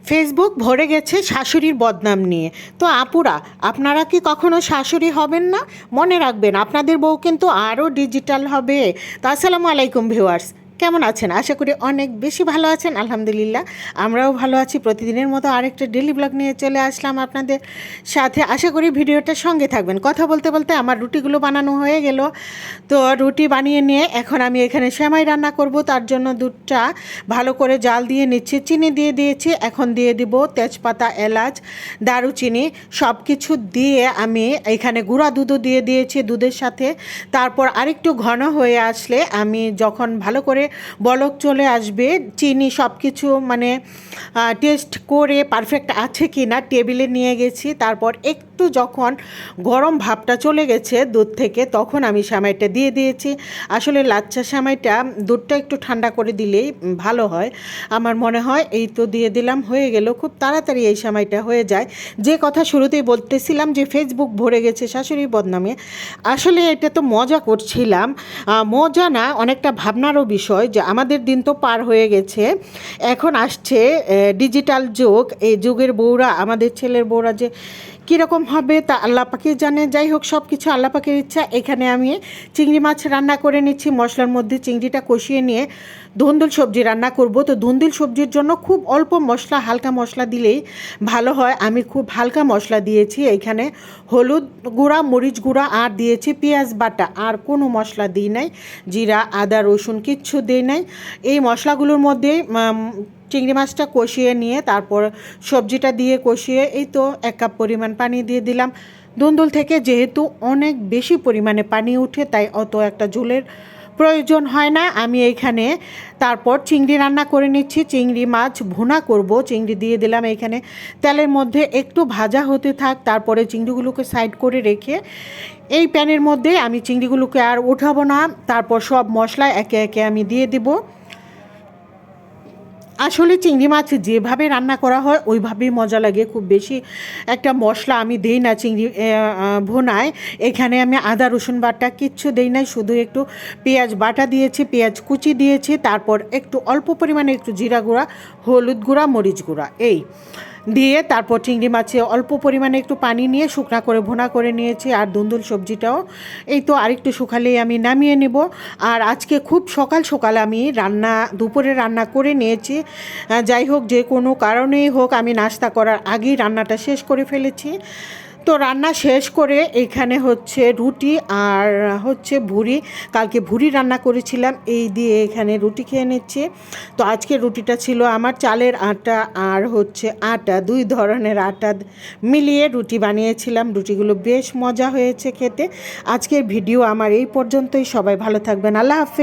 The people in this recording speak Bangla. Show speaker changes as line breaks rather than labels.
ফেসবুক ভরে গেছে শাশুড়ির বদনাম নিয়ে। তো আপুরা, আপনারা কি কখনো শাশুড়ি হবেন না? মনে রাখবেন, আপনাদের বউ কিন্তু আরও ডিজিটাল হবে। তো আসসালামু আলাইকুম ভিউয়ার্স, কেমন আছেন? আশা করি অনেক বেশি ভালো আছেন। আলহামদুলিল্লাহ, আমরাও ভালো আছি। প্রতিদিনের মতো আরেকটা ডেলি ব্লগ নিয়ে চলে আসলাম আপনাদের সাথে। আশা করি ভিডিওটার সঙ্গে থাকবেন। কথা বলতে বলতে আমার রুটিগুলো বানানো হয়ে গেল। তো রুটি বানিয়ে নিয়ে এখন আমি এখানে সেমাই রান্না করব। তার জন্য দুধটা ভালো করে জাল দিয়ে নিচ্ছি, চিনি দিয়ে দিয়েছি। এখন দিয়ে দিব তেজপাতা, এলাচ, দারুচিনি সব কিছু দিয়ে আমি এখানে গুঁড়া দুধও দিয়ে দিয়েছি দুধের সাথে। তারপর আরেকটু ঘন হয়ে আসলে আমি যখন ভালো করে বলক চলে আসবে, চিনি সব কিছু মানে টেস্ট করে পারফেক্ট আছে কি না টেবিলে নিয়ে গেছি। তারপর একটু যখন গরম ভাবটা চলে গেছে দুধ থেকে, তখন আমি সেমাইটা দিয়ে দিয়েছি। আসলে লাচ্ছা সেমাইটা দুধটা একটু ঠান্ডা করে দিলেই ভালো হয় আমার মনে হয়। এই তো দিয়ে দিলাম, হয়ে গেল। খুব তাড়াতাড়ি এই সেমাইটা হয়ে যায়। যে কথা শুরুতেই বলতেছিলাম যে ফেসবুক ভরে গেছে শাশুড়ির বদনামে, আসলে এটা তো মজা করছিলাম। মজা না, অনেকটা ভাবনারও বিষয় যে আমাদের দিন তো পার হয়ে গেছে, এখন আসছে ডিজিটাল যুগ। এই যুগের বউরা, আমাদের ছেলের বউরা যে কীরকম হবে তা আল্লাহ পাকে জানে। যাই হোক, সব কিছু আল্লাহ পাকের ইচ্ছা। এখানে আমি চিংড়ি মাছ রান্না করে নিচ্ছি। মশলার মধ্যে চিংড়িটা কষিয়ে নিয়ে ধুন্দুল সবজি রান্না করব। তো ধুন্দুল সবজির জন্য খুব অল্প মশলা, হালকা মশলা দিলেই ভালো হয়। আমি খুব হালকা মশলা দিয়েছি। এখানে হলুদ গুঁড়া, মরিচ গুঁড়া আর দিয়েছি পেঁয়াজ বাটা, আর কোনো মশলা দিই নাই। জিরা, আদা, রসুন কিচ্ছু দিই নাই। এই মশলাগুলোর মধ্যেই চিংড়ি মাছটা কষিয়ে নিয়ে তারপর সবজিটা দিয়ে কষিয়ে এই তো 1 কাপ পরিমাণ পানি দিয়ে দিলাম। ধুন্দুল থেকে যেহেতু অনেক বেশি পরিমাণে পানি উঠে, তাই অত একটা ঝোলের প্রয়োজন হয় না। আমি এইখানে তারপর চিংড়ি রান্না করে নিচ্ছি। চিংড়ি মাছ ভুনা করব। চিংড়ি দিয়ে দিলাম এইখানে তেলের মধ্যে, একটু ভাজা হতে থাক। তারপরে চিংড়িগুলোকে সাইড করে রেখে এই প্যানের মধ্যে আমি চিংড়িগুলোকে আর উঠাবো না। তারপর সব মশলা একে একে আমি দিয়ে দিব। আসলে চিংড়ি মাছ যেভাবে রান্না করা হয় ওইভাবেই মজা লাগে। খুব বেশি একটা মশলা আমি দিই না চিংড়ি ভুনায়। এখানে আমি আদা রসুন বাটা কিচ্ছু দিই নাই, শুধু একটু পেঁয়াজ বাটা দিয়েছি, পেঁয়াজ কুচি দিয়েছি। তারপর একটু অল্প পরিমাণে একটু জিরা গুঁড়া, হলুদ গুঁড়া, মরিচ গুঁড়া এই দিয়ে তারপর চিংড়ি মাছে অল্প পরিমাণে একটু পানি নিয়ে শুকনা করে ভুনা করে নিয়েছি। আর ধুন্দুল সবজিটাও এই তো আরেকটু শুকালেই আমি নামিয়ে নেব। আর আজকে খুব সকাল সকাল আমি দুপুরে রান্না করে নিয়েছি। যাই হোক, যে কোনো কারণেই হোক, আমি নাস্তা করার আগেই রান্নাটা শেষ করে ফেলেছি। তো রান্না শেষ করে এখানে হচ্ছে রুটি আর হচ্ছে ভুড়ি, কালকে ভুড়ি রান্না করেছিলাম, এই দিয়ে এখানে রুটি খেয়ে নিচ্ছি। তো আজকের রুটিটা ছিল আমার চালের আটা আর হচ্ছে আটা, 2 ধরনের আটা মিলিয়ে রুটি বানিয়েছিলাম। রুটিগুলো বেশ মজা হয়েছে খেতে। আজকের ভিডিও আমার এই পর্যন্তই। সবাই ভালো থাকবেন। আল্লাহ হাফেজ।